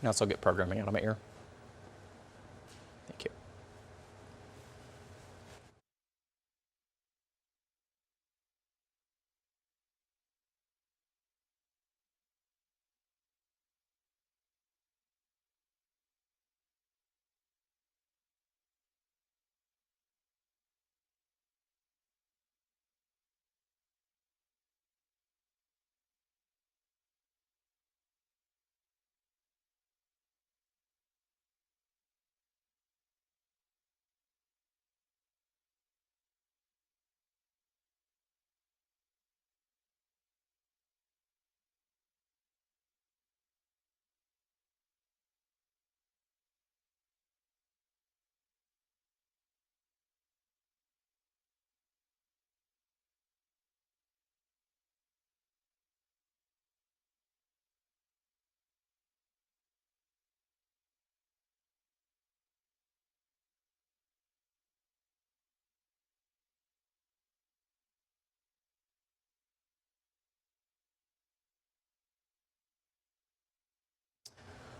Now I'll get programming out of my ear. Thank you.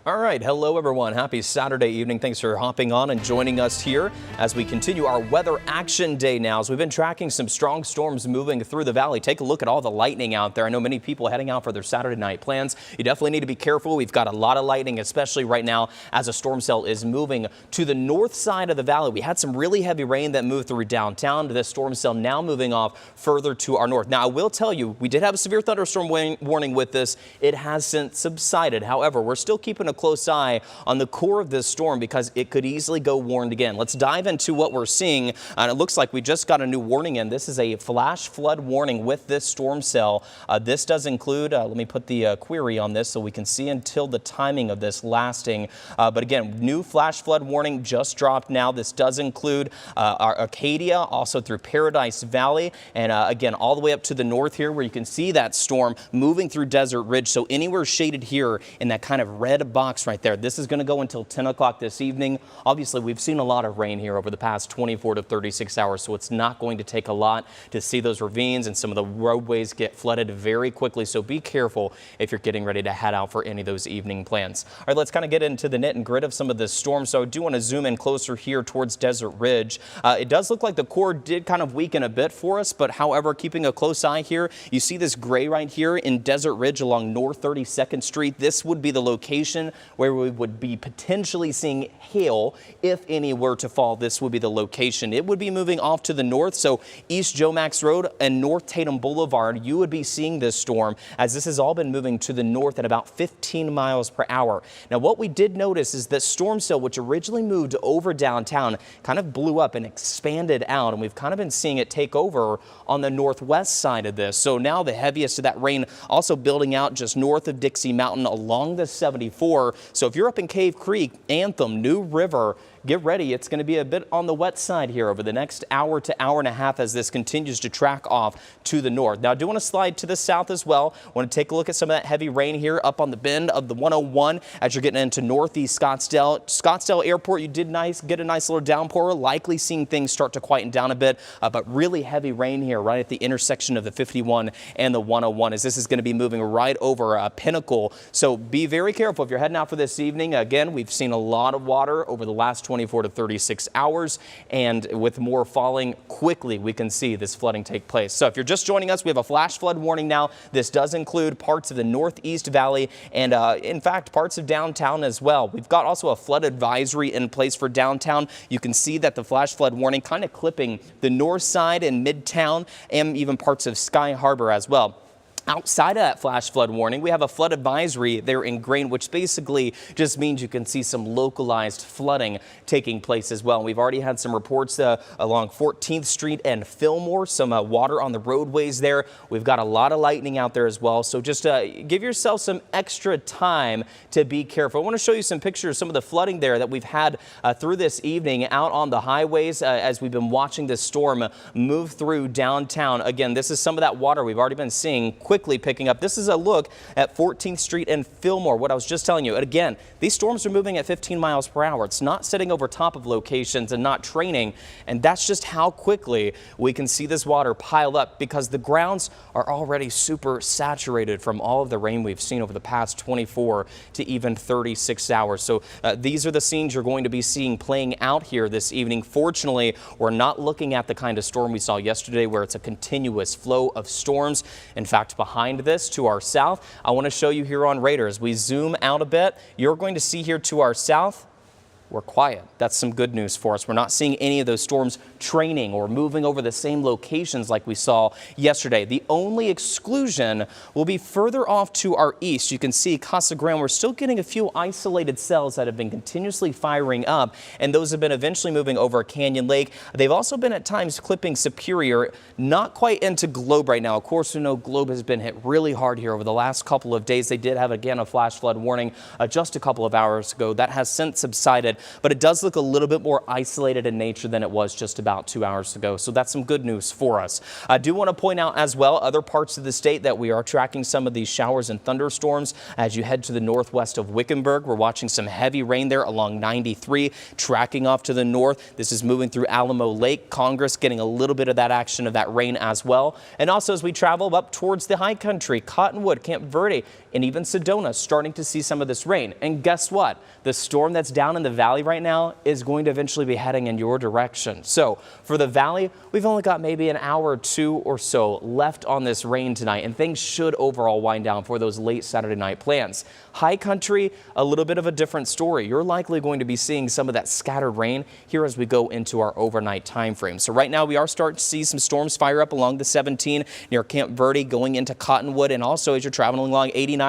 All right. Hello, everyone. Happy Saturday evening. Thanks for hopping on and joining us here as we continue our weather action day now. So we've been tracking some strong storms moving through the valley. Take a look at all the lightning out there. I know many people heading out for their Saturday night plans. You definitely need to be careful. We've got a lot of lightning, especially right now as a storm cell is moving to the north side of the valley. We had some really heavy rain that moved through downtown. This storm cell now moving off further to our north. Now, I will tell you, we did have a severe thunderstorm warning with this. It has since subsided. However, we're still keeping a close eye on the core of this storm because it could easily go warned again. Let's dive into what we're seeing. And it looks like we just got a new warning in. This is a flash flood warning with this storm cell. This does include, let me put the query on this so we can see until the timing of this lasting. But again, new flash flood warning just dropped now. This does include our Acadia, also through Paradise Valley, and again, all the way up to the north here where you can see that storm moving through Desert Ridge. So anywhere shaded here in that kind of red box right there. This is going to go until 10 o'clock this evening. Obviously, we've seen a lot of rain here over the past 24 to 36 hours, so it's not going to take a lot to see those ravines and some of the roadways get flooded very quickly. So be careful if you're getting ready to head out for any of those evening plans. All right, let's kind of get into the nit and grit of some of this storm. So I do want to zoom in closer here towards Desert Ridge. It does look like the core did kind of weaken a bit for us, but however, keeping a close eye here, you see this gray right here in Desert Ridge along North 32nd Street. This would be the location where we would be potentially seeing hail. If any were to fall, this would be the location. It would be moving off to the north, so East Joe Max Road and North Tatum Boulevard, you would be seeing this storm as this has all been moving to the north at about 15 miles per hour. Now, what we did notice is that storm cell, which originally moved over downtown, kind of blew up and expanded out, and we've kind of been seeing it take over on the northwest side of this. So now the heaviest of that rain also building out just north of Dixie Mountain along the 74. So if you're up in Cave Creek, Anthem, New River, get ready. It's going to be a bit on the wet side here over the next hour to hour and a half as this continues to track off to the north. Now, I do want to slide to the south as well. I want to take a look at some of that heavy rain here up on the bend of the 101 as you're getting into northeast Scottsdale. Scottsdale Airport, you did get a nice little downpour, likely seeing things start to quieten down a bit, but really heavy rain here right at the intersection of the 51 and the 101 as this is going to be moving right over Pinnacle. So be very careful if you're heading out for this evening. Again, we've seen a lot of water over the last 24 to 36 hours, and with more falling quickly, we can see this flooding take place. So if you're just joining us, we have a flash flood warning now. This does include parts of the Northeast Valley and in fact parts of downtown as well. We've got also a flood advisory in place for downtown. You can see that the flash flood warning kind of clipping the north side and Midtown and even parts of Sky Harbor as well. Outside of that flash flood warning, we have a flood advisory there in Grain, which basically just means you can see some localized flooding taking place as well. We've already had some reports along 14th Street and Fillmore, some water on the roadways there. We've got a lot of lightning out there as well. So just give yourself some extra time to be careful. I want to show you some pictures of some of the flooding there that we've had through this evening out on the highways as we've been watching this storm move through downtown. Again, this is some of that water we've already been seeing quickly picking up. This is a look at 14th Street and Fillmore, what I was just telling you. And again, these storms are moving at 15 miles per hour. It's not sitting over top of locations and not training. And that's just how quickly we can see this water pile up because the grounds are already super saturated from all of the rain we've seen over the past 24 to even 36 hours. So these are the scenes you're going to be seeing playing out here this evening. Fortunately, we're not looking at the kind of storm we saw yesterday where it's a continuous flow of storms. In fact, behind this to our south, I want to show you here on radar as we zoom out a bit, you're going to see here to our south, we're quiet. That's some good news for us. We're not seeing any of those storms training or moving over the same locations like we saw yesterday. The only exclusion will be further off to our east. You can see Casa Grande, we're still getting a few isolated cells that have been continuously firing up, and those have been eventually moving over Canyon Lake. They've also been at times clipping Superior, not quite into Globe right now. Of course, we know Globe has been hit really hard here over the last couple of days. They did have, again, a flash flood warning just a couple of hours ago. That has since subsided, but it does look a little bit more isolated in nature than it was just about 2 hours ago. So that's some good news for us. I do want to point out as well other parts of the state that we are tracking some of these showers and thunderstorms as you head to the northwest of Wickenburg. We're watching some heavy rain there along 93, tracking off to the north. This is moving through Alamo Lake. Congress getting a little bit of that action of that rain as well. And also as we travel up towards the high country, Cottonwood, Camp Verde, and even Sedona starting to see some of this rain. And guess what? The storm that's down in the valley right now is going to eventually be heading in your direction. So for the valley, we've only got maybe an hour or two or so left on this rain tonight, and things should overall wind down for those late Saturday night plans. High country, a little bit of a different story. You're likely going to be seeing some of that scattered rain here as we go into our overnight time frame. So right now we are starting to see some storms fire up along the 17 near Camp Verde going into Cottonwood, and also as you're traveling along 89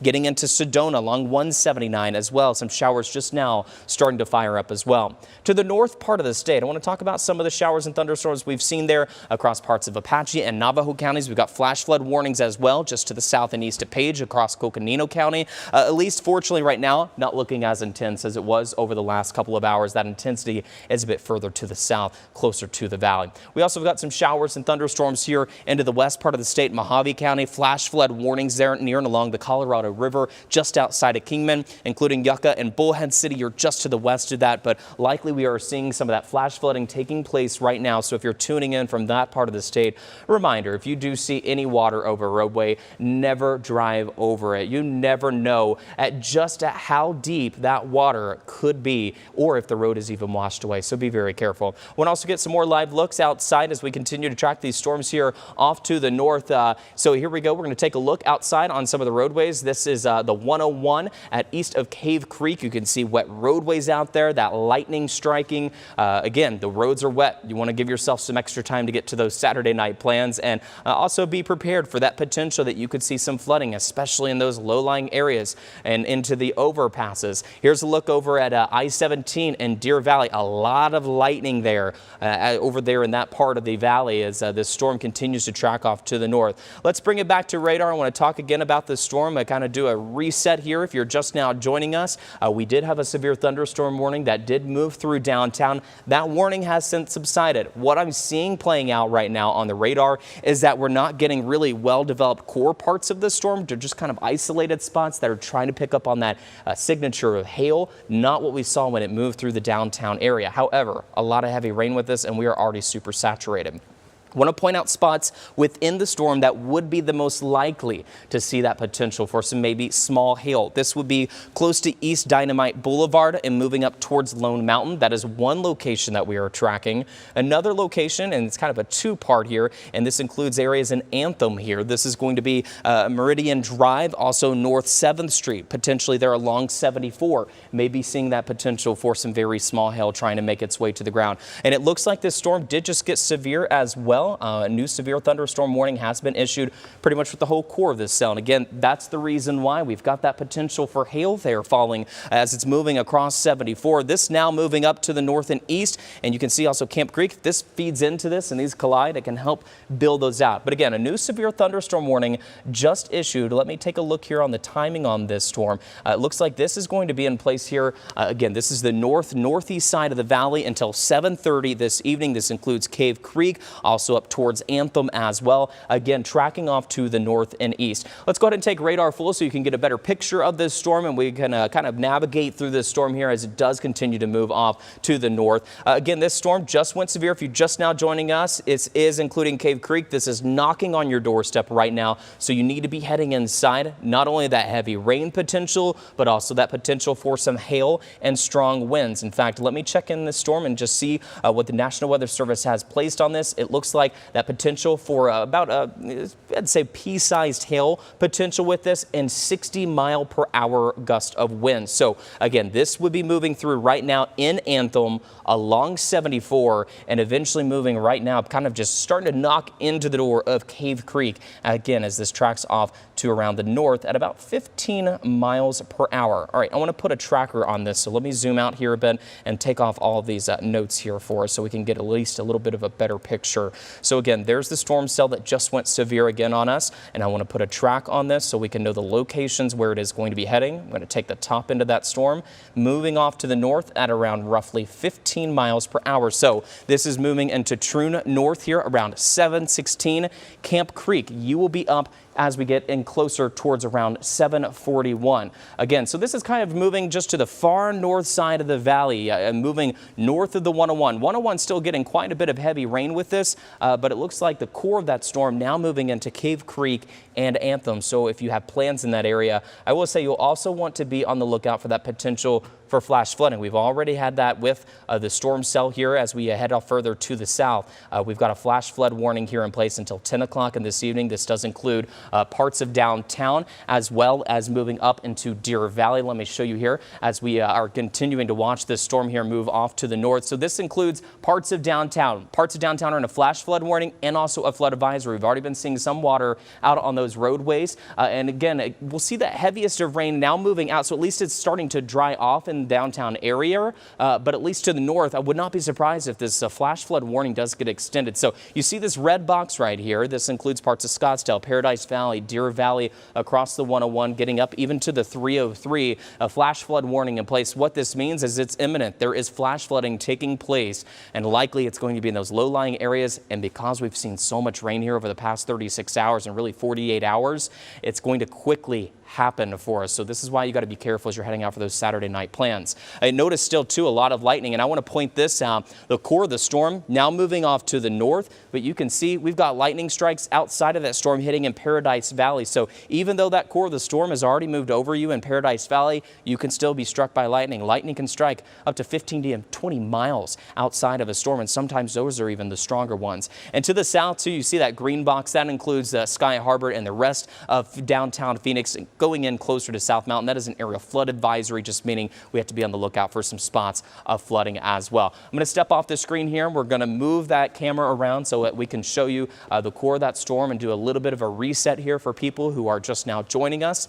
getting into Sedona along 179 as well. Some showers just now starting to fire up as well. To the north part of the state, I want to talk about some of the showers and thunderstorms we've seen there across parts of Apache and Navajo counties. We've got flash flood warnings as well just to the south and east of Page across Coconino County. At least fortunately right now, not looking as intense as it was over the last couple of hours. That intensity is a bit further to the south, closer to the valley. We also have got some showers and thunderstorms here into the west part of the state, Mojave County. Flash flood warnings there near and along the Colorado River just outside of Kingman, including Yucca and Bullhead City. You're just to the west of that, but likely we are seeing some of that flash flooding taking place right now. So if you're tuning in from that part of the state, reminder, if you do see any water over Roadway, never drive over it. You never know at how deep that water could be, or if the road is even washed away. So be very careful. We'll also get some more live looks outside as we continue to track these storms here off to the north. So here we go. We're going to take a look outside on some of the roadways. This is the 101 at east of Cave Creek. You can see wet roadways out there, that lightning striking. Again, the roads are wet. You want to give yourself some extra time to get to those Saturday night plans, and also be prepared for that potential that you could see some flooding, especially in those low-lying areas and into the overpasses. Here's a look over at I-17 in Deer Valley. A lot of lightning there over there in that part of the valley as this storm continues to track off to the north. Let's bring it back to radar. I want to talk again about this storm. I kind of do a reset here if you're just now joining us. We did have a severe thunderstorm warning that did move through downtown. That warning has since subsided. What I'm seeing playing out right now on the radar is that we're not getting really well-developed core parts of the storm. They're just kind of isolated spots that are trying to pick up on that signature of hail, not what we saw when it moved through the downtown area. However, a lot of heavy rain with this, and we are already super saturated. I want to point out spots within the storm that would be the most likely to see that potential for some maybe small hail. This would be close to East Dynamite Boulevard and moving up towards Lone Mountain. That is one location that we are tracking. Another location, and it's kind of a two-part here, and this includes areas in Anthem here. This is going to be Meridian Drive, also North 7th Street, potentially there along 74. Maybe seeing that potential for some very small hail trying to make its way to the ground. And it looks like this storm did just get severe as well. A new severe thunderstorm warning has been issued pretty much with the whole core of this cell. And again, that's the reason why we've got that potential for hail there falling as it's moving across 74. This now moving up to the north and east. And you can see also Camp Creek. This feeds into this and these collide. It can help build those out. But again, a new severe thunderstorm warning just issued. Let me take a look here on the timing on this storm. It looks like this is going to be in place here. Again, this is the northeast side of the valley until 7:30 this evening. This includes Cave Creek, also also up towards Anthem as well. Again, tracking off to the north and east. Let's go ahead and take radar full so you can get a better picture of this storm, and we can kind of navigate through this storm here as it does continue to move off to the north. Again, this storm just went severe. If you're just now joining us, it is including Cave Creek. This is knocking on your doorstep right now, so you need to be heading inside. Not only that heavy rain potential, but also that potential for some hail and strong winds. In fact, let me check in this storm and just see what the National Weather Service has placed on this. It looks like that potential for about I'd say pea-sized hail potential with this and 60-mile-per-hour gust of wind. So again, this would be moving through right now in Anthem along 74 and eventually moving right now, kind of just starting to knock into the door of Cave Creek again as this tracks off to around the north at about 15 miles per hour. All right, I want to put a tracker on this, so let me zoom out here a bit and take off all of these notes here for us so we can get at least a little bit of a better picture. So again, there's the storm cell that just went severe again on us, and I want to put a track on this so we can know the locations where it is going to be heading. I'm going to take the top end of that storm, moving off to the north at around roughly 15 miles per hour. So this is moving into Troon North here around 716 Camp Creek. You will be up as we get in closer towards around 741. Again, so this is kind of moving just to the far north side of the valley, moving north of the 101. 101 still getting quite a bit of heavy rain with this, but it looks like the core of that storm now moving into Cave Creek and Anthem. So if you have plans in that area, I will say you'll also want to be on the lookout for that potential for flash flooding. We've already had that with the storm cell here as we head off further to the south. We've got a flash flood warning here in place until 10 o'clock in this evening. This does include parts of downtown as well as moving up into Deer Valley. Let me show you here as we are continuing to watch this storm here move off to the north. So this includes parts of downtown. Parts of downtown are in a flash flood warning and also a flood advisory. We've already been seeing some water out on those roadways. And again, we'll see the heaviest of rain now moving out. So at least it's starting to dry off in downtown area, but at least to the north, I would not be surprised if this flash flood warning does get extended. So you see this red box right here. This includes parts of Scottsdale, Paradise Valley, Deer Valley, across the 101, getting up even to the 303. A flash flood warning in place. What this means is it's imminent. There is flash flooding taking place, and likely it's going to be in those low-lying areas. And because we've seen so much rain here over the past 36 hours and really 48 hours, it's going to quickly happen for us. So this is why you got to be careful as you're heading out for those Saturday night plans. I noticed still too a lot of lightning, and I want to point this out. The core of the storm now moving off to the north, but you can see we've got lightning strikes outside of that storm hitting in Paradise Valley. So even though that core of the storm has already moved over you in Paradise Valley, you can still be struck by lightning. Lightning can strike up to 15 to 20 miles outside of a storm, and sometimes those are even the stronger ones. And to the south too, you see that green box. That includes Sky Harbor and the rest of downtown Phoenix. Going in closer to South Mountain, that is an area flood advisory, just meaning we have to be on the lookout for some spots of flooding as well. I'm going to step off the screen here. We're going to move that camera around so that we can show you the core of that storm and do a little bit of a reset here for people who are just now joining us.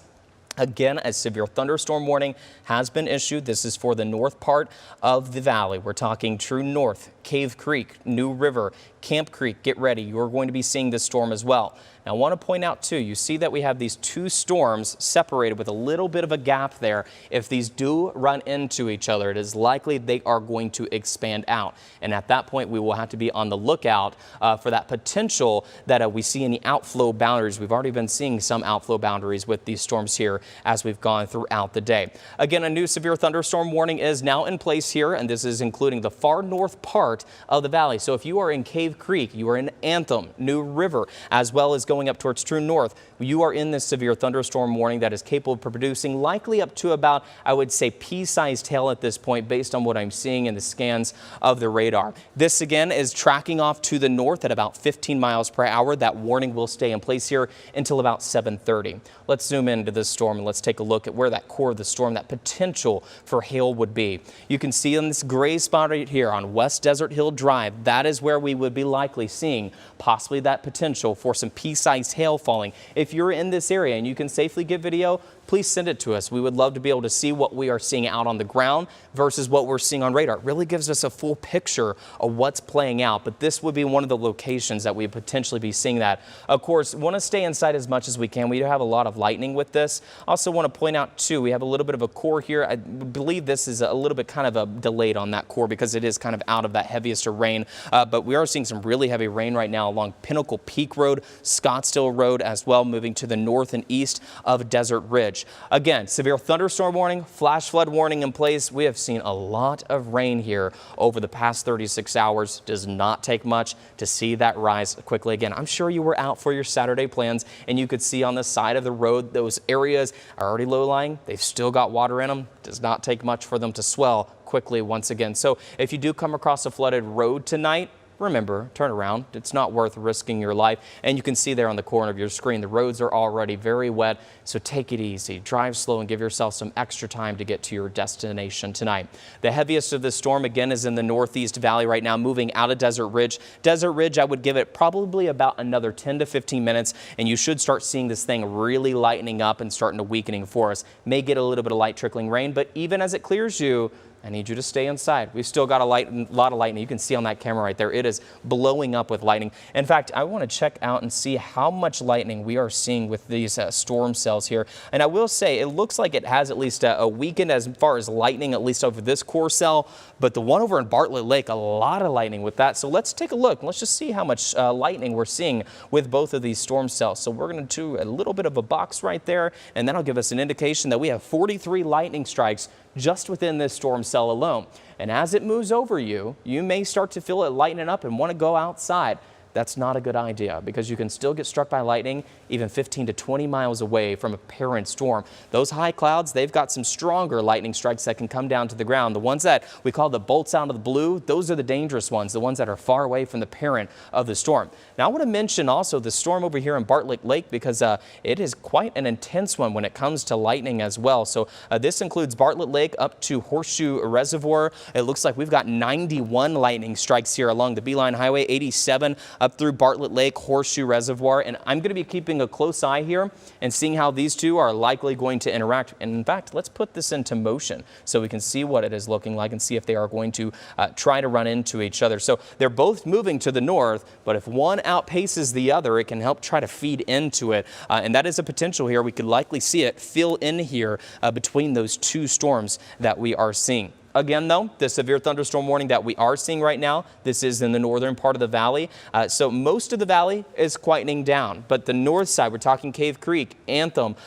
Again, a severe thunderstorm warning has been issued. This is for the north part of the valley. We're talking True North, Cave Creek, New River, Camp Creek. Get ready. You're going to be seeing this storm as well. Now, I want to point out, too, you see that we have these two storms separated with a little bit of a gap there. If these do run into each other, it is likely they are going to expand out. And at that point, we will have to be on the lookout for that potential that we see in the outflow boundaries. We've already been seeing some outflow boundaries with these storms here as we've gone throughout the day. Again, a new severe thunderstorm warning is now in place here, and this is including the far north part of the valley. So if you are in Cave Creek, you are in Anthem, New River, as well as going up towards True North, you are in this severe thunderstorm warning that is capable of producing likely up to about, I would say, pea-sized hail at this point based on what I'm seeing in the scans of the radar. This again is tracking off to the north at about 15 miles per hour. That warning will stay in place here until about 7:30. Let's zoom into this storm and let's take a look at where that core of the storm, that potential for hail would be. You can see in this gray spot right here on West Desert Hill Drive, that is where we would be likely seeing possibly that potential for some pea-sized hail falling. If you're in this area and you can safely get video, please send it to us. We would love to be able to see what we are seeing out on the ground versus what we're seeing on radar. It really gives us a full picture of what's playing out, but this would be one of the locations that we potentially be seeing that. Of course, want to stay inside as much as we can. We do have a lot of lightning with this. Also want to point out too, we have a little bit of a core here. I believe this is a little bit kind of a delayed on that core because it is kind of out of that heaviest of rain, but we are seeing some really heavy rain right now along Pinnacle Peak Road, Scottsdale Road as well, moving to the north and east of Desert Ridge. Again, severe thunderstorm warning, flash flood warning in place. We have seen a lot of rain here over the past 36 hours. Does not take much to see that rise quickly. Again, I'm sure you were out for your Saturday plans and you could see on the side of the road those areas are already low lying. They've still got water in them. Does not take much for them to swell quickly once again. So if you do come across a flooded road tonight, remember, turn around. It's not worth risking your life. And you can see there on the corner of your screen, the roads are already very wet. So take it easy, drive slow and give yourself some extra time to get to your destination tonight. The heaviest of this storm again is in the Northeast Valley right now, moving out of Desert Ridge. Desert Ridge, I would give it probably about another 10 to 15 minutes and you should start seeing this thing really lightening up and starting to weakening for us. May get a little bit of light trickling rain, but even as it clears you, I need you to stay inside. We've still got a lot of lightning. You can see on that camera right there, it is blowing up with lightning. In fact, I want to check out and see how much lightning we are seeing with these storm cells here. And I will say, it looks like it has at least a weekend as far as lightning, at least over this core cell. But the one over in Bartlett Lake, a lot of lightning with that. So let's take a look. Let's just see how much lightning we're seeing with both of these storm cells. So we're going to do a little bit of a box right there, and that'll give us an indication that we have 43 lightning strikes just within this storm cell alone. And as it moves over you, you may start to feel it lightening up and want to go outside. That's not a good idea because you can still get struck by lightning even 15 to 20 miles away from a parent storm. Those high clouds, they've got some stronger lightning strikes that can come down to the ground. The ones that we call the bolts out of the blue, those are the dangerous ones, the ones that are far away from the parent of the storm. Now I want to mention also the storm over here in Bartlett Lake because it is quite an intense one when it comes to lightning as well. So this includes Bartlett Lake up to Horseshoe Reservoir. It looks like we've got 91 lightning strikes here along the Beeline Highway, 87 up through Bartlett Lake, Horseshoe Reservoir, and I'm going to be keeping a close eye here and seeing how these two are likely going to interact. And in fact, let's put this into motion so we can see what it is looking like and see if they are going to try to run into each other. So they're both moving to the north, but if one outpaces the other, it can help try to feed into it. And that is a potential here. We could likely see it fill in here between those two storms that we are seeing. Again, though, the severe thunderstorm warning that we are seeing right now, this is in the northern part of the valley. So most of the valley is quietening down, but the north side, we're talking Cave Creek, Anthem,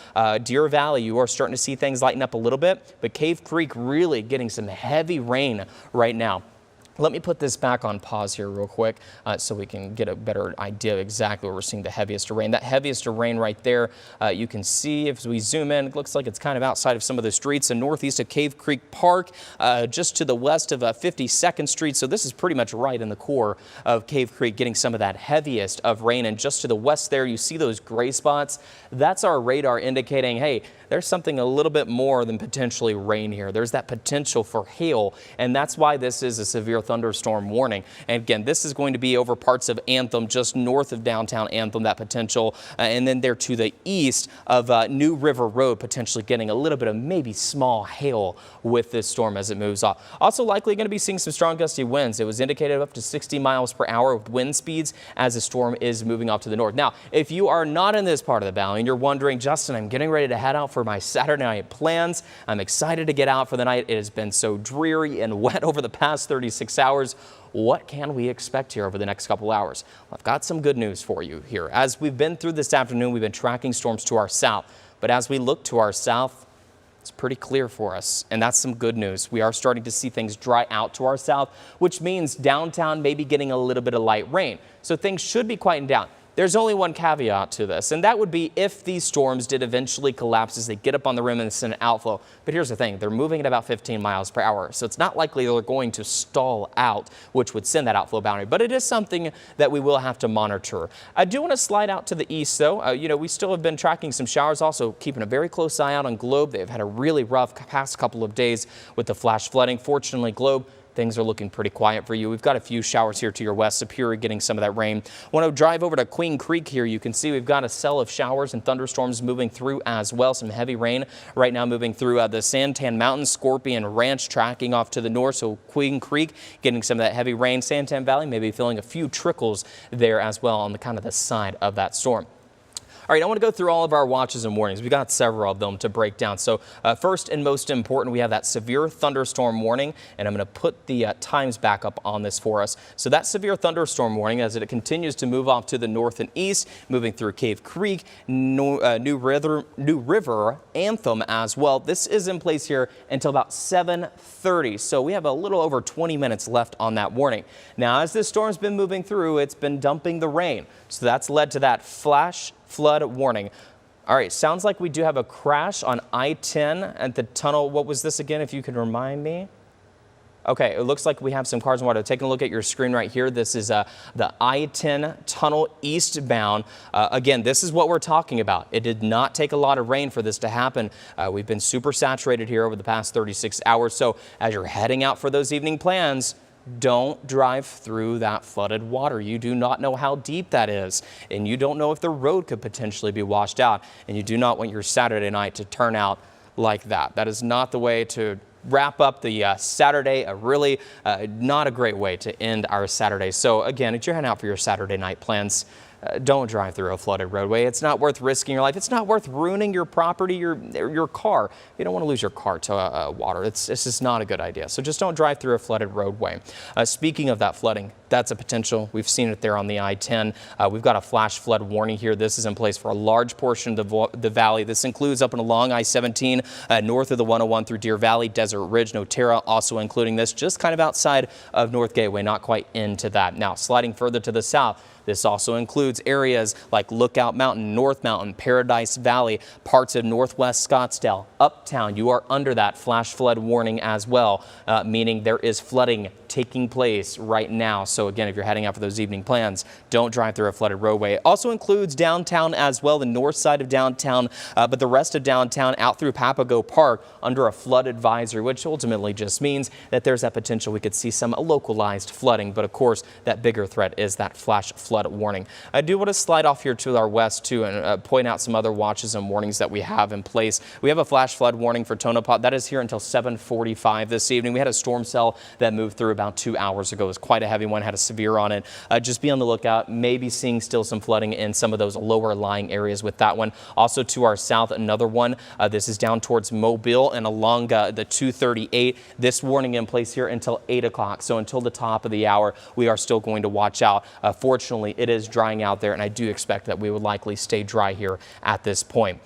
Deer Valley, you are starting to see things lighten up a little bit, but Cave Creek really getting some heavy rain right now. Let me put this back on pause here real quick so we can get a better idea of exactly where we're seeing the heaviest of rain. That heaviest of rain right there, you can see if we zoom in, it looks like it's kind of outside of some of the streets and northeast of Cave Creek Park, just to the west of 52nd Street. So this is pretty much right in the core of Cave Creek, getting some of that heaviest of rain. And just to the west there, you see those gray spots. That's our radar indicating, hey, there's something a little bit more than potentially rain here. There's that potential for hail, and that's why this is a severe thunderstorm warning. And again, this is going to be over parts of Anthem, just north of downtown Anthem, that potential, and then there to the east of New River Road, potentially getting a little bit of maybe small hail with this storm as it moves off. Also likely going to be seeing some strong gusty winds. It was indicated up to 60 miles per hour with wind speeds as the storm is moving off to the north. Now, if you are not in this part of the valley and you're wondering, Justin, I'm getting ready to head out for my Saturday night plans. I'm excited to get out for the night. It has been so dreary and wet over the past 36 hours. What can we expect here over the next couple hours? Well, I've got some good news for you here. As we've been through this afternoon, we've been tracking storms to our south. But as we look to our south, it's pretty clear for us, and that's some good news. We are starting to see things dry out to our south, which means downtown may be getting a little bit of light rain. So things should be quieting down. There's only one caveat to this, and that would be if these storms did eventually collapse as they get up on the rim and send an outflow. But here's the thing, they're moving at about 15 miles per hour, so it's not likely they're going to stall out, which would send that outflow boundary. But it is something that we will have to monitor. I do want to slide out to the east, though. We still have been tracking some showers, also keeping a very close eye out on Globe. They've had a really rough past couple of days with the flash flooding. Fortunately, Globe things are looking pretty quiet for you. We've got a few showers here to your west. Superior getting some of that rain. Want to drive over to Queen Creek here. You can see we've got a cell of showers and thunderstorms moving through as well. Some heavy rain right now moving through the Santan Mountains, Scorpion Ranch tracking off to the north. So Queen Creek getting some of that heavy rain. Santan Valley maybe feeling a few trickles there as well on the kind of the side of that storm. All right, I want to go through all of our watches and warnings. We got several of them to break down. So first and most important, we have that severe thunderstorm warning, and I'm going to put the times back up on this for us. So that severe thunderstorm warning, as it continues to move off to the north and east, moving through Cave Creek, New River, Anthem as well. This is in place here until about 7:30. So we have a little over 20 minutes left on that warning. Now, as this storm's been moving through, it's been dumping the rain. So that's led to that flash flood warning. All right, sounds like we do have a crash on I-10 at the tunnel. What was this again, if you can remind me? Okay, it looks like we have some cars in water. Taking a look at your screen right here, this is the I-10 tunnel eastbound. Again, this is what we're talking about. It did not take a lot of rain for this to happen. We've been super saturated here over the past 36 hours. So as you're heading out for those evening plans, don't drive through that flooded water. You do not know how deep that is, and you don't know if the road could potentially be washed out, and you do not want your Saturday night to turn out like that. That is not the way to wrap up the Saturday, really not a great way to end our Saturday. So again, if you're heading out for your Saturday night plans, don't drive through a flooded roadway. It's not worth risking your life. It's not worth ruining your property, your car. You don't want to lose your car to water. It's just not a good idea. So just don't drive through a flooded roadway. Speaking of that flooding, that's a potential. We've seen it there on the I-10. We've got a flash flood warning here. This is in place for a large portion of the valley. This includes up and along I-17, north of the 101 through Deer Valley, Desert Ridge, Noterra, also including this just kind of outside of North Gateway, not quite into that. Now, sliding further to the south, this also includes areas like Lookout Mountain, North Mountain, Paradise Valley, parts of Northwest Scottsdale, Uptown. You are under that flash flood warning as well, meaning there is flooding taking place right now. So again, if you're heading out for those evening plans, don't drive through a flooded roadway. It also includes downtown as well, the north side of downtown, but the rest of downtown out through Papago Park under a flood advisory, which ultimately just means that there's that potential we could see some localized flooding. But of course, that bigger threat is that flash flood warning. I do want to slide off here to our west too and point out some other watches and warnings that we have in place. We have a flash flood warning for Tonopah. That is here until 7:45 this evening. We had a storm cell that moved through about 2 hours ago. It was quite a heavy one, had a severe on it. Just be on the lookout. Maybe seeing still some flooding in some of those lower lying areas with that one. Also to our south, another one. This is down towards Mobile and along the 238. This warning in place here until 8 o'clock. So until the top of the hour, we are still going to watch out. Fortunately, it is drying out there, and I do expect that we would likely stay dry here at this point.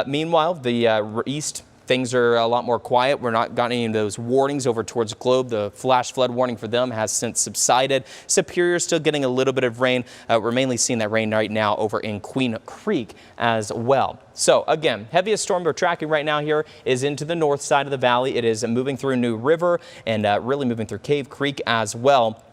Meanwhile, the east, things are a lot more quiet. We're not got any of those warnings over towards Globe. The flash flood warning for them has since subsided. Superior still getting a little bit of rain. We're mainly seeing that rain right now over in Queen Creek as well. So again, heaviest storm we're tracking right now here is into the north side of the valley. It is moving through New River and really moving through Cave Creek as well.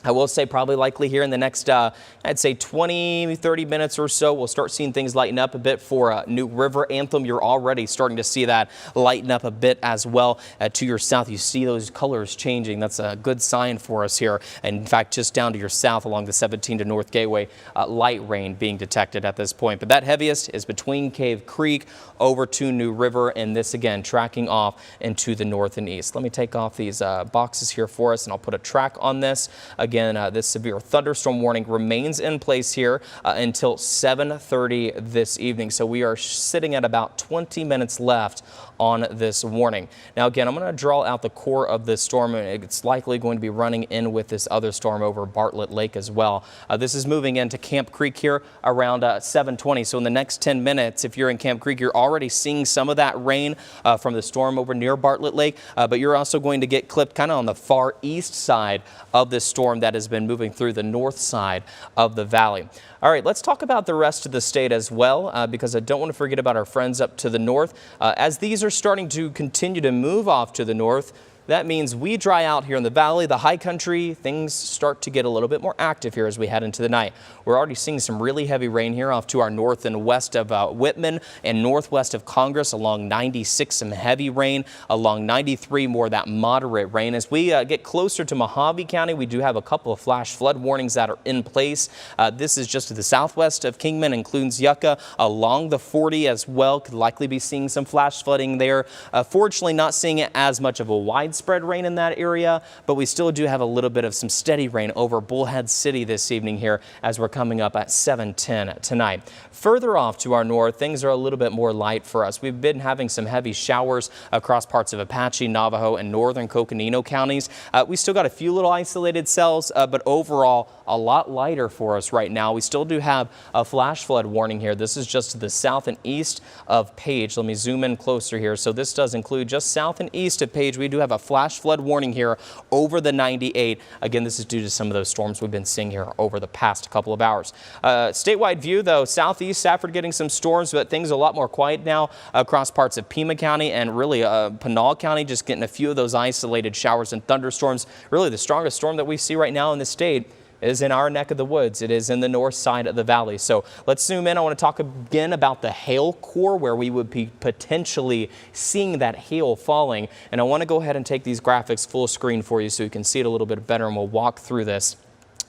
I will say probably likely here in the next, I'd say 20-30 minutes or so, we'll start seeing things lighten up a bit for New River. Anthem, you're already starting to see that lighten up a bit as well. To your south, you see those colors changing. That's a good sign for us here. And in fact, just down to your south along the 17 to North Gateway, light rain being detected at this point. But that heaviest is between Cave Creek over to New River, and this again tracking off into the north and east. Let me take off these boxes here for us, and I'll put a track on this. Again, this severe thunderstorm warning remains in place here until 7:30 this evening. So we are sitting at about 20 minutes left on this warning. Now, again, I'm going to draw out the core of this storm. It's likely going to be running in with this other storm over Bartlett Lake as well. This is moving into Camp Creek here around 7:20. So in the next 10 minutes, if you're in Camp Creek, you're already seeing some of that rain from the storm over near Bartlett Lake, but you're also going to get clipped kind of on the far east side of this storm that has been moving through the north side of the valley. All right, let's talk about the rest of the state as well, because I don't want to forget about our friends up to the north. As these are starting to continue to move off to the north, that means we dry out here in the valley, the high country. Things start to get a little bit more active here as we head into the night. We're already seeing some really heavy rain here off to our north and west of Whitman and northwest of Congress. Along 96, some heavy rain. Along 93, more of that moderate rain. As we get closer to Mojave County, we do have a couple of flash flood warnings that are in place. This is just to the southwest of Kingman, includes Yucca, along the 40 as well. Could likely be seeing some flash flooding there. Fortunately, not seeing it as much of a widespread rain in that area, but we still do have a little bit of some steady rain over Bullhead City this evening here as we're coming up at 7:10 tonight. Further off to our north, things are a little bit more light for us. We've been having some heavy showers across parts of Apache, Navajo, and northern Coconino counties. We still got a few little isolated cells, but overall a lot lighter for us right now. We still do have a flash flood warning here. This is just to the south and east of Page. Let me zoom in closer here. So this does include just south and east of Page. We do have a flash flood warning here over the 98. Again, this is due to some of those storms we've been seeing here over the past couple of hours. Statewide view, though, southeast Safford getting some storms, but things are a lot more quiet now across parts of Pima County and really Pinal County, just getting a few of those isolated showers and thunderstorms. Really the strongest storm that we see right now in the state is in our neck of the woods. It is in the north side of the valley. So let's zoom in. I want to talk again about the hail core, where we would be potentially seeing that hail falling. And I want to go ahead and take these graphics full screen for you so you can see it a little bit better, and we'll walk through this.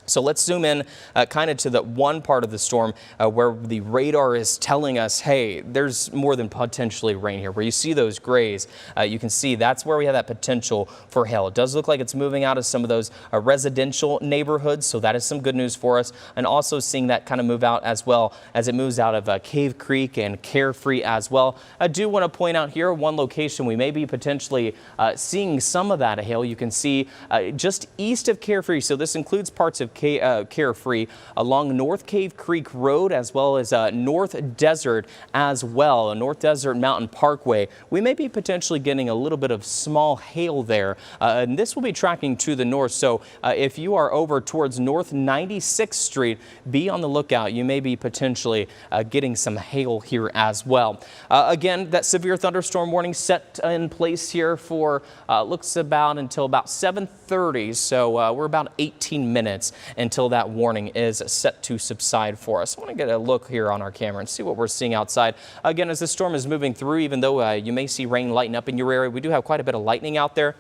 So let's zoom in kind of to the one part of the storm where the radar is telling us, hey, there's more than potentially rain here. Where you see those grays, you can see that's where we have that potential for hail. It does look like it's moving out of some of those residential neighborhoods, so that is some good news for us. And also seeing that kind of move out as well as it moves out of Cave Creek and Carefree as well. I do want to point out here one location we may be potentially seeing some of that hail. You can see just east of Carefree, so this includes parts of Carefree along North Cave Creek Road, as well as North Desert as well, North Desert Mountain Parkway. We may be potentially getting a little bit of small hail there, and this will be tracking to the north. So if you are over towards North 96th Street, be on the lookout. You may be potentially getting some hail here as well. Again, that severe thunderstorm warning set in place here for looks until about 7:30. So we're about 18 minutes until that warning is set to subside for us. I want to get a look here on our camera and see what we're seeing outside. Again, as the storm is moving through, even though you may see rain lighten up in your area, we do have quite a bit of lightning out there.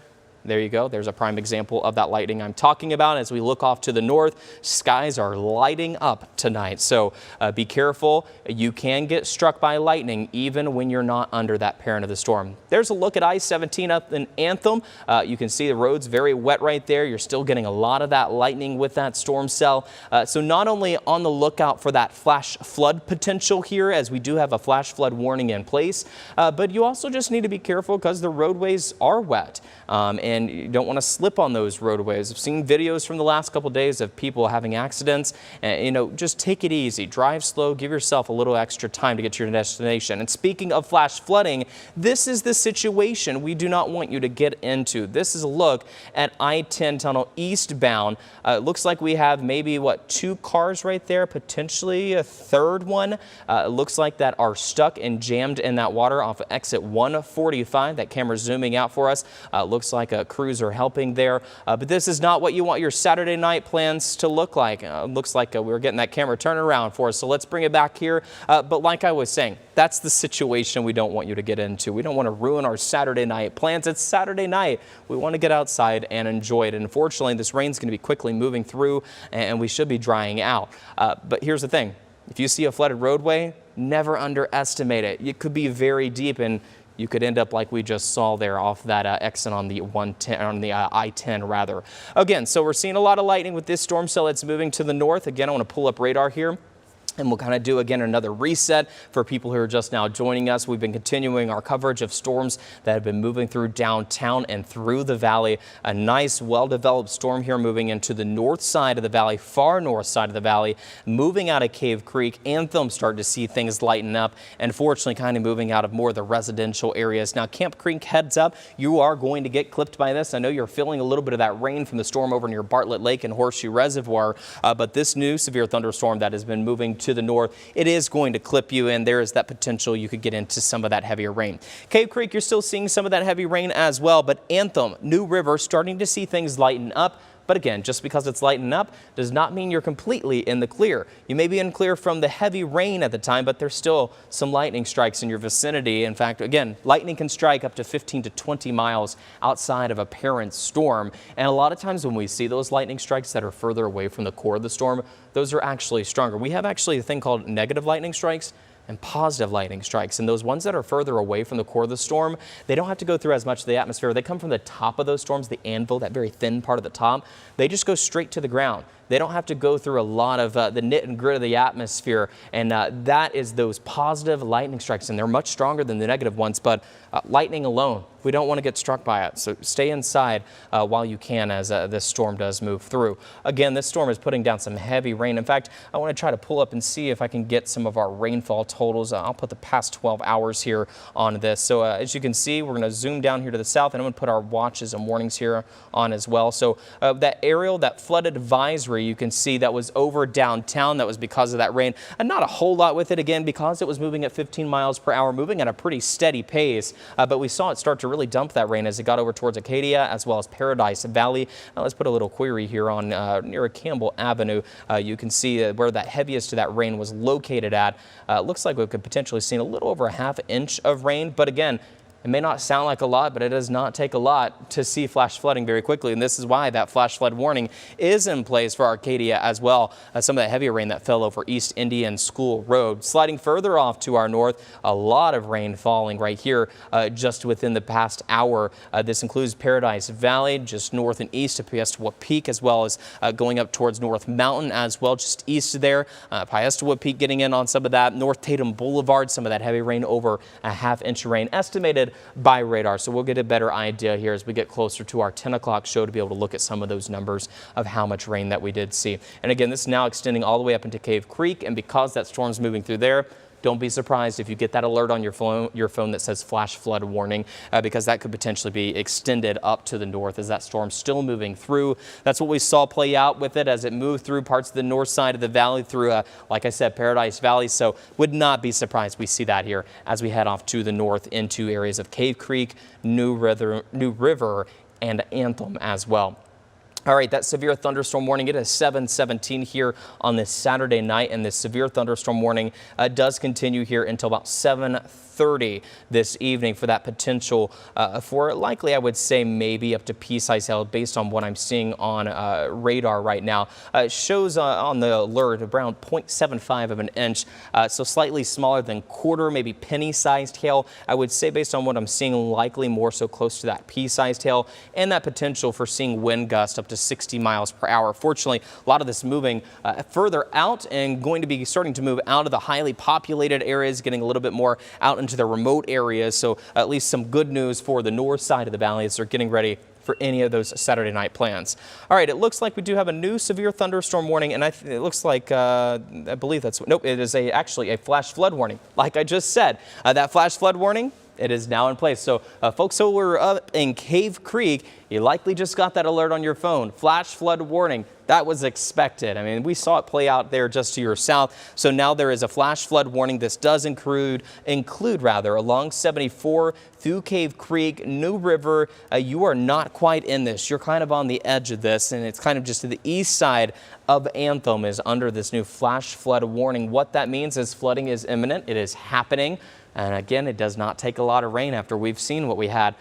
There you go. There's a prime example of that lightning I'm talking about. As we look off to the north, skies are lighting up tonight. So be careful. You can get struck by lightning even when you're not under that parent of the storm. There's a look at I-17 up in Anthem. You can see the road's very wet right there. You're still getting a lot of that lightning with that storm cell. So not only on the lookout for that flash flood potential here, as we do have a flash flood warning in place, but you also just need to be careful because the roadways are wet. And you don't want to slip on those roadways. I've seen videos from the last couple of days of people having accidents. And, just take it easy, drive slow, give yourself a little extra time to get to your destination. And speaking of flash flooding, this is the situation we do not want you to get into. This is a look at I-10 tunnel eastbound. It looks like we have maybe, two cars right there, potentially a third one. It looks like that are stuck and jammed in that water off of exit 145. That camera's zooming out for us. Looks like a cruiser helping there, but this is not what you want your Saturday night plans to look like. Looks like we're getting that camera turned around for us, so let's bring it back here. But like I was saying, that's the situation we don't want you to get into. We don't want to ruin our Saturday night plans. It's Saturday night. We want to get outside and enjoy it. And unfortunately, this rain's going to be quickly moving through, and we should be drying out. But here's the thing. If you see a flooded roadway, never underestimate it. It could be very deep, and you could end up like we just saw there off that exit on the I-10 rather. Again, so we're seeing a lot of lightning with this storm cell that's moving to the north. Again, I want to pull up radar here. And we'll kind of do again another reset for people who are just now joining us. We've been continuing our coverage of storms that have been moving through downtown and through the valley. A nice, well-developed storm here moving into the north side of the valley, far north side of the valley, moving out of Cave Creek. Anthem starting to see things lighten up, and fortunately kind of moving out of more of the residential areas. Now, Camp Creek, heads up, you are going to get clipped by this. I know you're feeling a little bit of that rain from the storm over near Bartlett Lake and Horseshoe Reservoir, but this new severe thunderstorm that has been moving to to the north, it is going to clip you, and there is that potential you could get into some of that heavier rain. Cave Creek, you're still seeing some of that heavy rain as well, but Anthem, New River, starting to see things lighten up. But again, just because it's lightened up does not mean you're completely in the clear. You may be in clear from the heavy rain at the time, but there's still some lightning strikes in your vicinity. In fact, again, lightning can strike up to 15 to 20 miles outside of a parent storm. And a lot of times when we see those lightning strikes that are further away from the core of the storm, those are actually stronger. We have actually a thing called negative lightning strikes and positive lightning strikes. And those ones that are further away from the core of the storm, they don't have to go through as much of the atmosphere. They come from the top of those storms, the anvil, that very thin part of the top. They just go straight to the ground. They don't have to go through a lot of the nit and grit of the atmosphere. And that is those positive lightning strikes. And they're much stronger than the negative ones. But lightning alone, we don't want to get struck by it. So stay inside while you can as this storm does move through. Again, this storm is putting down some heavy rain. In fact, I want to try to pull up and see if I can get some of our rainfall totals. I'll put the past 12 hours here on this. So as you can see, we're going to zoom down here to the south, and I'm going to put our watches and warnings here on as well. So that aerial, that flood advisory, you can see that was over downtown. That was because of that rain. And not a whole lot with it, again, because it was moving at 15 miles per hour, moving at a pretty steady pace. But we saw it start to really dump that rain as it got over towards Acadia as well as Paradise Valley. Now let's put a little query here on near Campbell Avenue. You can see where that heaviest of that rain was located at. Looks like we could potentially see a little over a half inch of rain. But again, it may not sound like a lot, but it does not take a lot to see flash flooding very quickly. And this is why that flash flood warning is in place for Arcadia as well. Some of that heavier rain that fell over East Indian School Road. Sliding further off to our north, a lot of rain falling right here just within the past hour. This includes Paradise Valley, just north and east of Piestewa Peak, as well as going up towards North Mountain as well, just east of there. Piestewa Peak getting in on some of that. North Tatum Boulevard, some of that heavy rain, over a half-inch rain estimated by radar. So we'll get a better idea here as we get closer to our 10 o'clock show to be able to look at some of those numbers of how much rain that we did see. And again, this is now extending all the way up into Cave Creek, and because that storm's moving through there, don't be surprised if you get that alert on your phone that says flash flood warning, because that could potentially be extended up to the north as that storm's still moving through. That's what we saw play out with it as it moved through parts of the north side of the valley through, like I said, Paradise Valley. So would not be surprised we see that here as we head off to the north into areas of Cave Creek, New River, and Anthem as well. All right, that severe thunderstorm warning, it is 7:17 here on this Saturday night, and this severe thunderstorm warning does continue here until about 7:30 this evening for that potential for likely, I would say, maybe up to pea-sized hail based on what I'm seeing on radar right now. It shows on the alert around 0.75 of an inch, so slightly smaller than quarter, maybe penny-sized hail. I would say based on what I'm seeing, likely more so close to that pea-sized hail, and that potential for seeing wind gusts up to 60 miles per hour. Fortunately, a lot of this moving further out and going to be starting to move out of the highly populated areas, getting a little bit more out into the remote areas. So at least some good news for the north side of the valley as they're getting ready for any of those Saturday night plans. All right, it looks like we do have a new severe thunderstorm warning, and it looks like, I believe that's, nope, it is actually a flash flood warning. Like I just said, that flash flood warning, it is now in place. So folks who were up in Cave Creek, you likely just got that alert on your phone. Flash flood warning. That was expected. I mean, we saw it play out there just to your south. So now there is a flash flood warning. This does include along 74 through Cave Creek, New River. You are not quite in this. You're kind of on the edge of this, and it's kind of just to the east side of Anthem is under this new flash flood warning. What that means is flooding is imminent. It is happening. And again, it does not take a lot of rain after we've seen what we had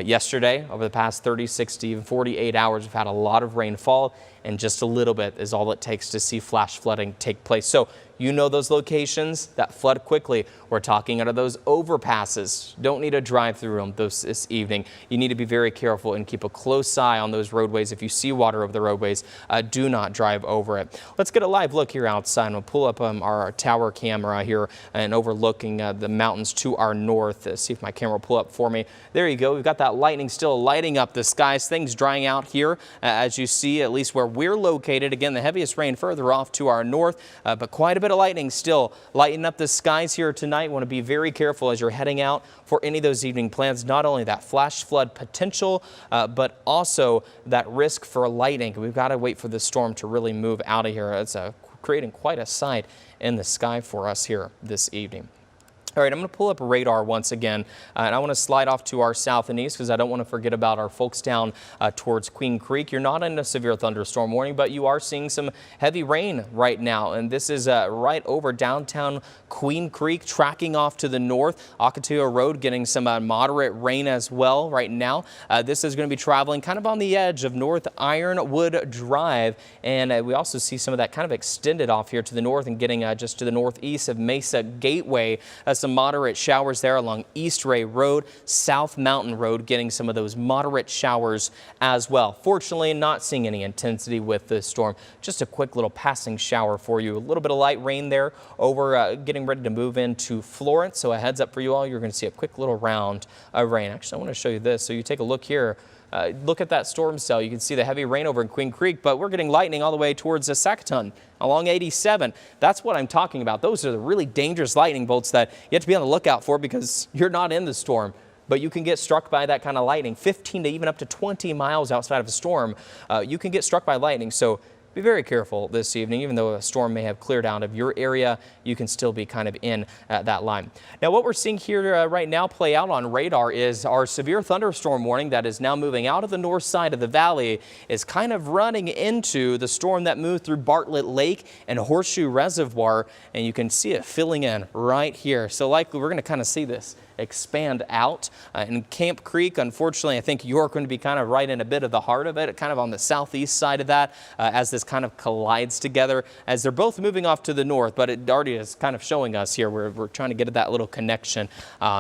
yesterday. Over the past 30, 60, even 48 hours, we've had a lot of rainfall, and just a little bit is all it takes to see flash flooding take place. So you know those locations that flood quickly. We're talking out of those overpasses. Don't need to drive through them this evening. You need to be very careful and keep a close eye on those roadways. If you see water over the roadways, do not drive over it. Let's get a live look here outside. We'll pull up our tower camera here and overlooking the mountains to our north. See if my camera will pull up for me. There you go. We've got that lightning still lighting up the skies. Things drying out here as you see, at least where we're located. Again, the heaviest rain further off to our north, but quite a bit of lightning still lighting up the skies here tonight. Want to be very careful as you're heading out for any of those evening plans. Not only that flash flood potential, but also that risk for lightning. We've got to wait for the storm to really move out of here. It's a creating quite a sight in the sky for us here this evening. All right, I'm going to pull up radar once again, and I want to slide off to our south and east because I don't want to forget about our folks down towards Queen Creek. You're not in a severe thunderstorm warning, but you are seeing some heavy rain right now, and this is right over downtown Queen Creek, tracking off to the north. Ocotillo Road getting some moderate rain as well right now. This is going to be traveling kind of on the edge of North Ironwood Drive, and we also see some of that kind of extended off here to the north and getting just to the northeast of Mesa Gateway. Some moderate showers there along East Ray Road, South Mountain Road, getting some of those moderate showers as well. Fortunately, not seeing any intensity with the storm. Just a quick little passing shower for you. A little bit of light rain there over getting ready to move into Florence. So a heads up for you all, you're going to see a quick little round of rain. Actually, I want to show you this. So you take a look here. Look at that storm cell. You can see the heavy rain over in Queen Creek, but we're getting lightning all the way towards Sacaton along 87. That's what I'm talking about. Those are the really dangerous lightning bolts that you have to be on the lookout for because you're not in the storm. But you can get struck by that kind of lightning, 15 to even up to 20 miles outside of a storm. You can get struck by lightning. So be very careful this evening. Even though a storm may have cleared out of your area, you can still be kind of in that line. Now, what we're seeing here right now play out on radar is our severe thunderstorm warning that is now moving out of the north side of the valley is kind of running into the storm that moved through Bartlett Lake and Horseshoe Reservoir, and you can see it filling in right here. So likely we're going to kind of see this expand out. In Camp Creek, unfortunately, I think you're going to be kind of right in a bit of the heart of it, kind of on the southeast side of that, as this kind of collides together, as they're both moving off to the north, but it already is kind of showing us here. We're trying to get at that little connection.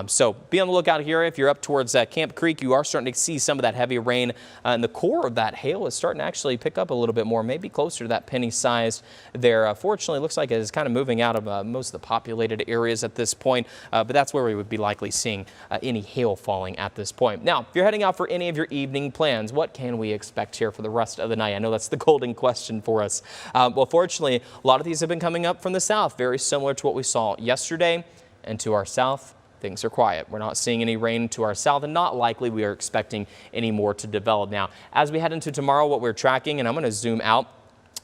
So be on the lookout here. If you're up towards Camp Creek, you are starting to see some of that heavy rain, and the core of that hail is starting to actually pick up a little bit more, maybe closer to that penny size there. Fortunately, it looks like it is kind of moving out of most of the populated areas at this point, but that's where we would be likely seeing any hail falling at this point. Now, if you're heading out for any of your evening plans, what can we expect here for the rest of the night? I know that's the golden question for us. Well, fortunately, a lot of these have been coming up from the south, very similar to what we saw yesterday. And to our south, things are quiet. We're not seeing any rain to our south, and not likely we are expecting any more to develop. Now, as we head into tomorrow, what we're tracking, and I'm going to zoom out,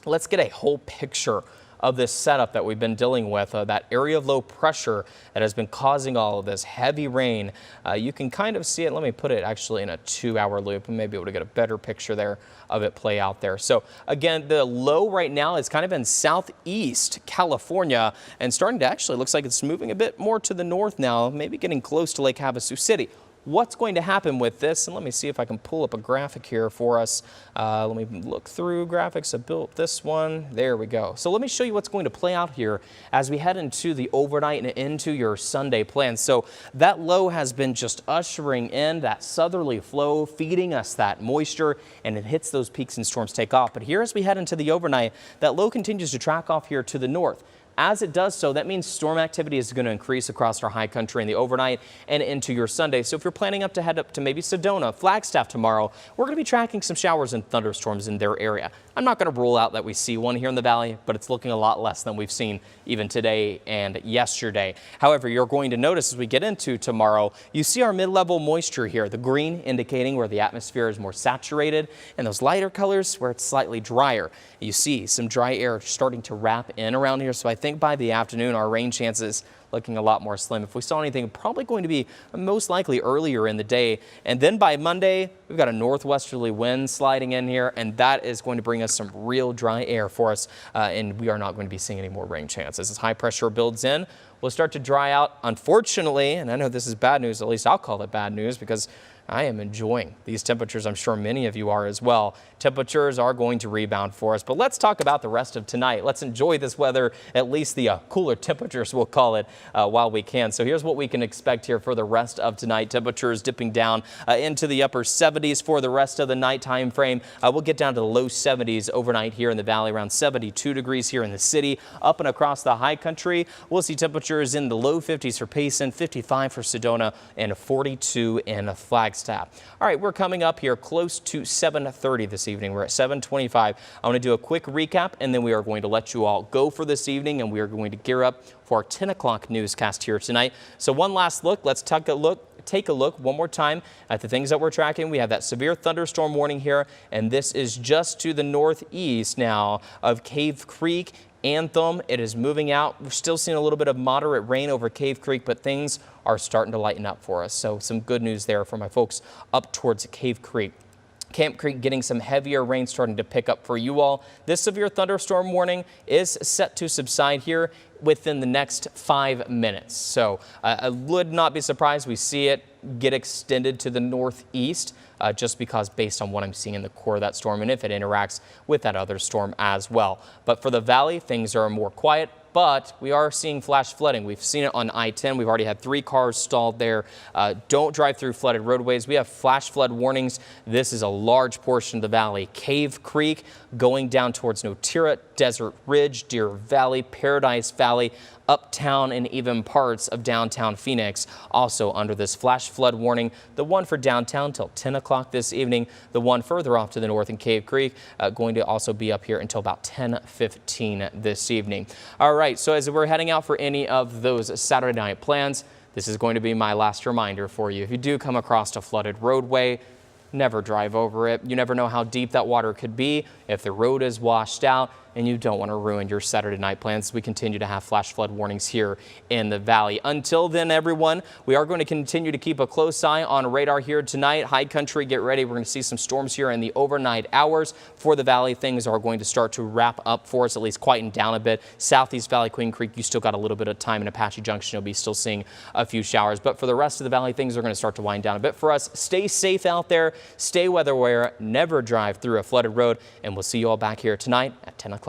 let's get a whole picture of this setup that we've been dealing with, that area of low pressure that has been causing all of this heavy rain. You can kind of see it. Let me put it actually in a 2-hour loop and maybe be able to get a better picture there of it play out there. So again, the low right now is kind of in southeast California and starting to actually looks like it's moving a bit more to the north now, maybe getting close to Lake Havasu City. What's going to happen with this? And let me see if I can pull up a graphic here for us. Let me look through graphics. I built this one. There we go. So let me show you what's going to play out here as we head into the overnight and into your Sunday plans. So that low has been just ushering in that southerly flow, feeding us that moisture, and it hits those peaks and storms take off. But here as we head into the overnight, that low continues to track off here to the north. As it does so, that means storm activity is going to increase across our high country in the overnight and into your Sunday. So if you're planning to head up to maybe Sedona, Flagstaff tomorrow, we're going to be tracking some showers and thunderstorms in their area. I'm not going to rule out that we see one here in the valley, but it's looking a lot less than we've seen even today and yesterday. However, you're going to notice as we get into tomorrow, you see our mid-level moisture here, the green indicating where the atmosphere is more saturated, and those lighter colors where it's slightly drier. You see some dry air starting to wrap in around here. So I think by the afternoon, our rain chances looking a lot more slim. If we saw anything, probably going to be most likely earlier in the day. And then by Monday, we've got a northwesterly wind sliding in here, and that is going to bring us some real dry air for us. And we are not going to be seeing any more rain chances. As high pressure builds in, we'll start to dry out. Unfortunately, and I know this is bad news, at least I'll call it bad news because I am enjoying these temperatures. I'm sure many of you are as well. Temperatures are going to rebound for us, but let's talk about the rest of tonight. Let's enjoy this weather, at least the cooler temperatures, we'll call it, while we can. So here's what we can expect here for the rest of tonight. Temperatures dipping down into the upper 70s for the rest of the night time frame. We'll get down to the low 70s overnight here in the valley, around 72 degrees here in the city. Up and across the high country, we'll see temperatures in the low 50s for Payson, 55 for Sedona, and 42 in Flagstaff. All right, we're coming up here close to 7:30 this evening. We're at 7:25. I want to do a quick recap, and then we are going to let you all go for this evening, and we are going to gear up for our 10 o'clock newscast here tonight. So one last look. Let's take a look take a look one more time at the things that we're tracking. We have that severe thunderstorm warning here, and this is just to the northeast now of Cave Creek. Anthem, it is moving out. We're still seeing a little bit of moderate rain over Cave Creek, but things are starting to lighten up for us. So some good news there for my folks up towards Cave Creek. Camp Creek getting some heavier rain starting to pick up for you all. This severe thunderstorm warning is set to subside here within the next 5 minutes. So I would not be surprised we see it get extended to the northeast just because based on what I'm seeing in the core of that storm and if it interacts with that other storm as well. But for the valley, things are more quiet. But we are seeing flash flooding. We've seen it on I-10. We've already had 3 cars stalled there. Don't drive through flooded roadways. We have flash flood warnings. This is a large portion of the valley. Cave Creek going down towards Notira, Desert Ridge, Deer Valley, Paradise Valley, Uptown, and even parts of downtown Phoenix also under this flash flood warning. The one for downtown till 10 o'clock this evening. The one further off to the north in Cave Creek going to also be up here until about 10:15 this evening. All right, so as we're heading out for any of those Saturday night plans, this is going to be my last reminder for you. If you do come across a flooded roadway, never drive over it. You never know how deep that water could be if the road is washed out, and you don't want to ruin your Saturday night plans. We continue to have flash flood warnings here in the valley. Until then, everyone, we are going to continue to keep a close eye on radar here tonight. High country, get ready. We're going to see some storms here in the overnight hours. For the valley, things are going to start to wrap up for us, at least quieten down a bit. Southeast Valley, Queen Creek, you still got a little bit of time in Apache Junction. You'll be still seeing a few showers. But for the rest of the valley, things are going to start to wind down a bit for us. Stay safe out there. Stay weather aware. Never drive through a flooded road. And we'll see you all back here tonight at 10 o'clock.